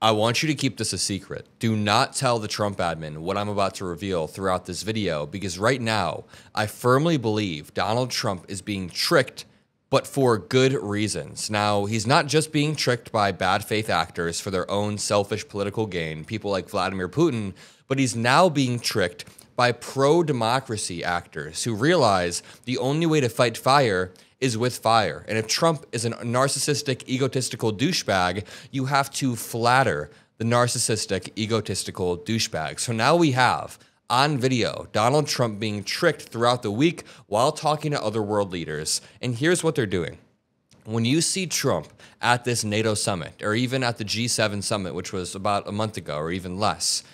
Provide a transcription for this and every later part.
I want you to keep this a secret. Do not tell the Trump admin what I'm about to reveal throughout this video, because right now, I firmly believe Donald Trump is being tricked, but for good reasons. Now, he's not just being tricked by bad faith actors for their own selfish political gain, people like Vladimir Putin, but he's now being tricked by pro-democracy actors who realize the only way to fight fire is with fire. And if Trump is a narcissistic, egotistical douchebag, you have to flatter the narcissistic, egotistical douchebag. So now we have, on video, Donald Trump being tricked throughout the week while talking to other world leaders. And here's what they're doing. When you see Trump at this NATO summit, or even at the G7 summit, which was about a month ago or even less,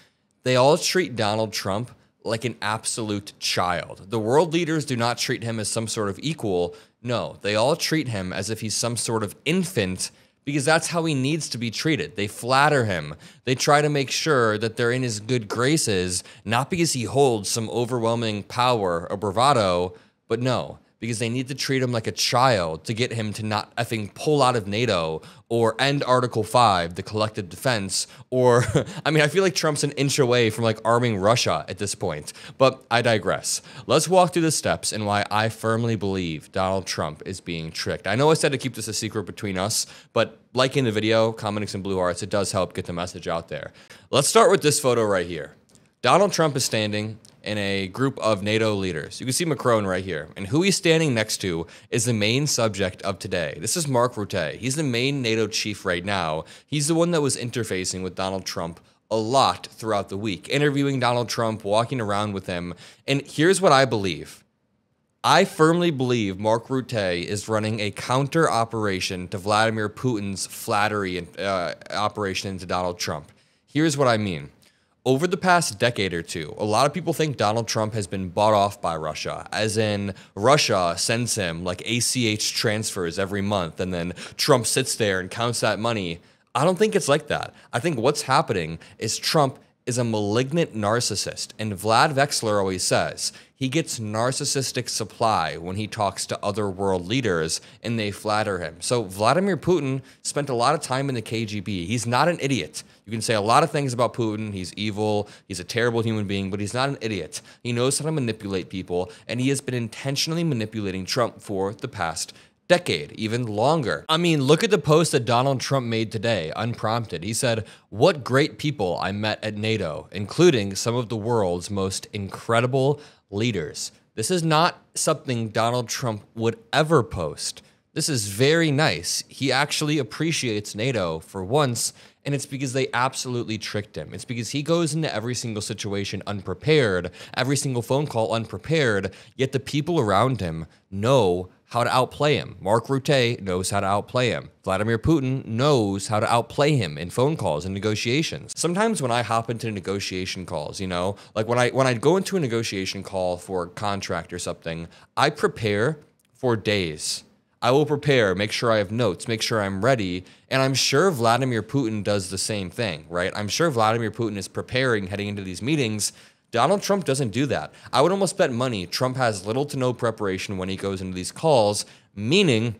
they all treat Donald Trump like an absolute child. The world leaders do not treat him as some sort of equal. No, they all treat him as if he's some sort of infant, because that's how he needs to be treated. They flatter him. They try to make sure that they're in his good graces, not because he holds some overwhelming power or bravado, but no, because they need to treat him like a child to get him to not effing pull out of NATO or end Article 5, the collective defense, or, I mean, I feel like Trump's an inch away from like arming Russia at this point, but I digress. Let's walk through the steps and why I firmly believe Donald Trump is being tricked. I know I said to keep this a secret between us, but liking the video, commenting some blue hearts, it does help get the message out there. Let's start with this photo right here. Donald Trump is standing in a group of NATO leaders. You can see Macron right here. And who he's standing next to is the main subject of today. This is Mark Rutte. He's the main NATO chief right now. He's the one that was interfacing with Donald Trump a lot throughout the week, interviewing Donald Trump, walking around with him. And here's what I believe. I firmly believe Mark Rutte is running a counter operation to Vladimir Putin's flattery operation into Donald Trump. Here's what I mean. Over the past decade or two, a lot of people think Donald Trump has been bought off by Russia, as in Russia sends him like ACH transfers every month, and then Trump sits there and counts that money. I don't think it's like that. I think what's happening is Trump is a malignant narcissist, and Vlad Vexler always says he gets narcissistic supply when he talks to other world leaders and they flatter him. So Vladimir Putin spent a lot of time in the KGB. He's not an idiot. You can say a lot of things about Putin. He's evil, he's a terrible human being, but he's not an idiot. He knows how to manipulate people, and he has been intentionally manipulating Trump for the past decade, even longer. I mean, look at the post that Donald Trump made today, unprompted. He said, "What great people I met at NATO, including some of the world's most incredible leaders." This is not something Donald Trump would ever post. This is very nice. He actually appreciates NATO for once, and it's because they absolutely tricked him. It's because he goes into every single situation unprepared, every single phone call unprepared, yet the people around him know how to outplay him. Mark Rutte knows how to outplay him. Vladimir Putin knows how to outplay him in phone calls and negotiations. Sometimes when I hop into negotiation calls, you know, like when I go into a negotiation call for a contract or something, I prepare for days. I will prepare, make sure I have notes, make sure I'm ready, and I'm sure Vladimir Putin does the same thing, right? I'm sure Vladimir Putin is preparing heading into these meetings. Donald Trump doesn't do that. I would almost bet money Trump has little to no preparation when he goes into these calls, meaning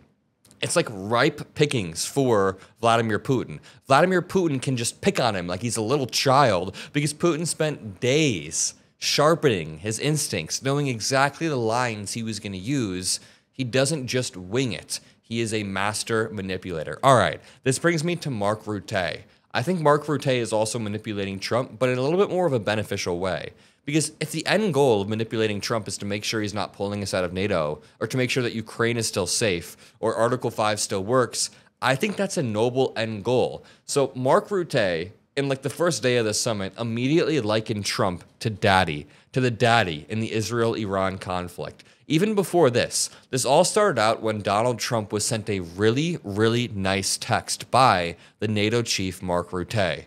it's like ripe pickings for Vladimir Putin. Vladimir Putin can just pick on him like he's a little child because Putin spent days sharpening his instincts, knowing exactly the lines he was going to use. He doesn't just wing it. He is a master manipulator. All right, this brings me to Mark Rutte. I think Mark Rutte is also manipulating Trump, but in a little bit more of a beneficial way. Because if the end goal of manipulating Trump is to make sure he's not pulling us out of NATO, or to make sure that Ukraine is still safe, or Article 5 still works, I think that's a noble end goal. So Mark Rutte, in like the first day of the summit, immediately likened Trump to daddy, to the daddy in the Israel-Iran conflict. Even before this all started out when Donald Trump was sent a really, really nice text by the NATO chief, Mark Rutte.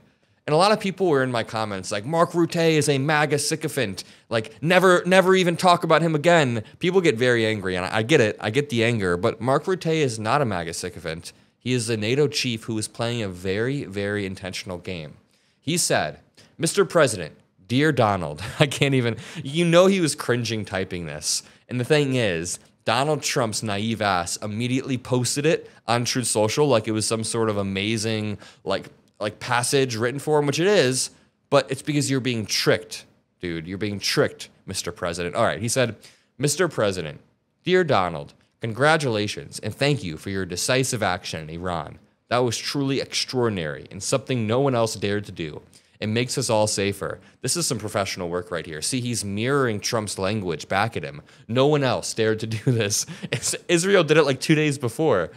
And a lot of people were in my comments like, Mark Rutte is a MAGA sycophant. Like, never even talk about him again. People get very angry, and I get it. I get the anger. But Mark Rutte is not a MAGA sycophant. He is the NATO chief who is playing a very, very intentional game. He said, "Mr. President, dear Donald," I can't even, you know he was cringing typing this. And the thing is, Donald Trump's naive ass immediately posted it on Truth Social like it was some sort of amazing, like, like passage written for him, which it is, but it's because you're being tricked, dude. You're being tricked, Mr. President. All right, he said, Mr. President, dear Donald, congratulations and thank you for your decisive action in Iran. That was truly extraordinary and something no one else dared to do. It makes us all safer. This is some professional work right here. See, he's mirroring Trump's language back at him. No one else dared to do this. Israel did it like 2 days before.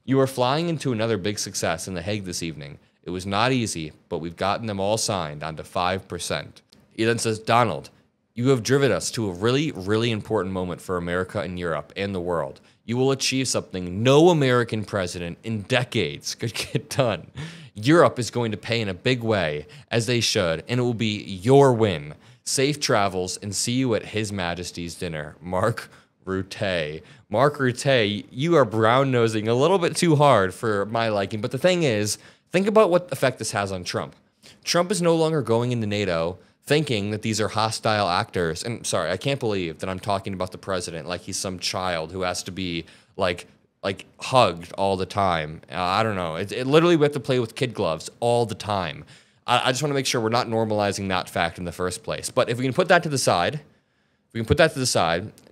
You are flying into another big success in The Hague this evening. It was not easy, but we've gotten them all signed onto 5%. He then says, Donald, you have driven us to a really, really important moment for America and Europe and the world. You will achieve something no American president in decades could get done. Europe is going to pay in a big way, as they should, and it will be your win. Safe travels, and see you at His Majesty's dinner. Mark Rutte. Mark Rutte, you are brown-nosing a little bit too hard for my liking, but the thing is, think about what effect this has on Trump. Trump is no longer going into NATO thinking that these are hostile actors. And sorry, I can't believe that I'm talking about the president like he's some child who has to be like hugged all the time. I don't know. It literally we have to play with kid gloves all the time. I just want to make sure we're not normalizing that fact in the first place. But if we can put that to the side,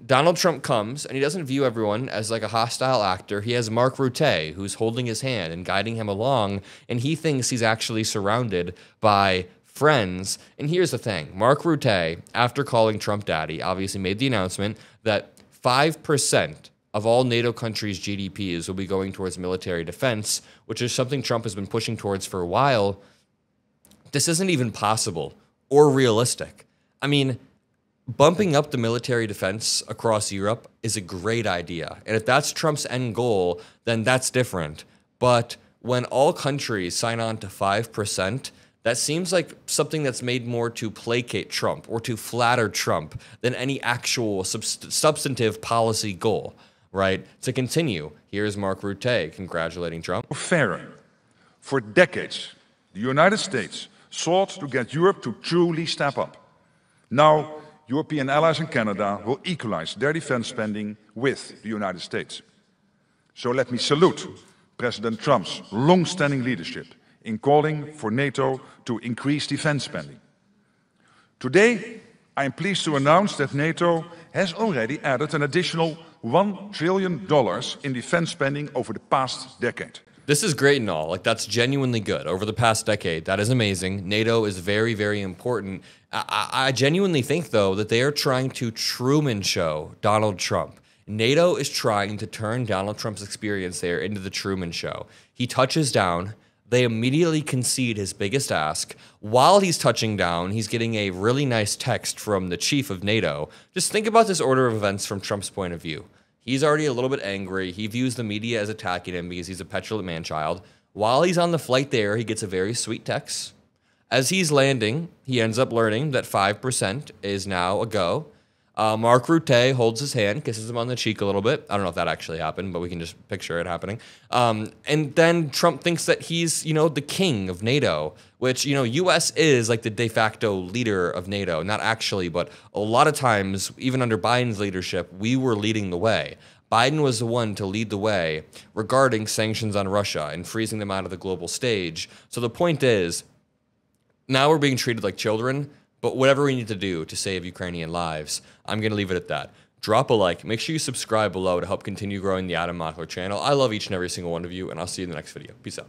Donald Trump comes and he doesn't view everyone as like a hostile actor. He has Mark Rutte who's holding his hand and guiding him along, and he thinks he's actually surrounded by friends. And here's the thing. Mark Rutte, after calling Trump daddy, obviously made the announcement that 5% of all NATO countries' GDPs will be going towards military defense, which is something Trump has been pushing towards for a while. This isn't even possible or realistic. I mean, bumping up the military defense across Europe is a great idea. And if that's Trump's end goal, then that's different. But when all countries sign on to 5%, that seems like something that's made more to placate Trump or to flatter Trump than any actual substantive policy goal, right? To continue, here's Mark Rutte congratulating Trump. Fairer. For decades, the United States sought to get Europe to truly step up. Now, European allies and Canada will equalize their defense spending with the United States. So let me salute President Trump's long-standing leadership in calling for NATO to increase defense spending. Today, I am pleased to announce that NATO has already added an additional $1 trillion in defense spending over the past decade. This is great and all. Like, that's genuinely good. Over the past decade, that is amazing. NATO is very, very important. I genuinely think, though, that they are trying to Truman Show Donald Trump. NATO is trying to turn Donald Trump's experience there into the Truman Show. He touches down. They immediately concede his biggest ask. While he's touching down, he's getting a really nice text from the chief of NATO. Just think about this order of events from Trump's point of view. He's already a little bit angry. He views the media as attacking him because he's a petulant man-child. While he's on the flight there, he gets a very sweet text. As he's landing, he ends up learning that 5% is now a go. Mark Rutte holds his hand, kisses him on the cheek a little bit. I don't know if that actually happened, but we can just picture it happening. And then Trump thinks that he's, the king of NATO, which, U.S. is like the de facto leader of NATO. Not actually, but a lot of times, even under Biden's leadership, we were leading the way. Biden was the one to lead the way regarding sanctions on Russia and freezing them out of the global stage. So the point is, now we're being treated like children. But whatever we need to do to save Ukrainian lives, I'm going to leave it at that. Drop a like. Make sure you subscribe below to help continue growing the Mockler channel. I love each and every single one of you, and I'll see you in the next video. Peace out.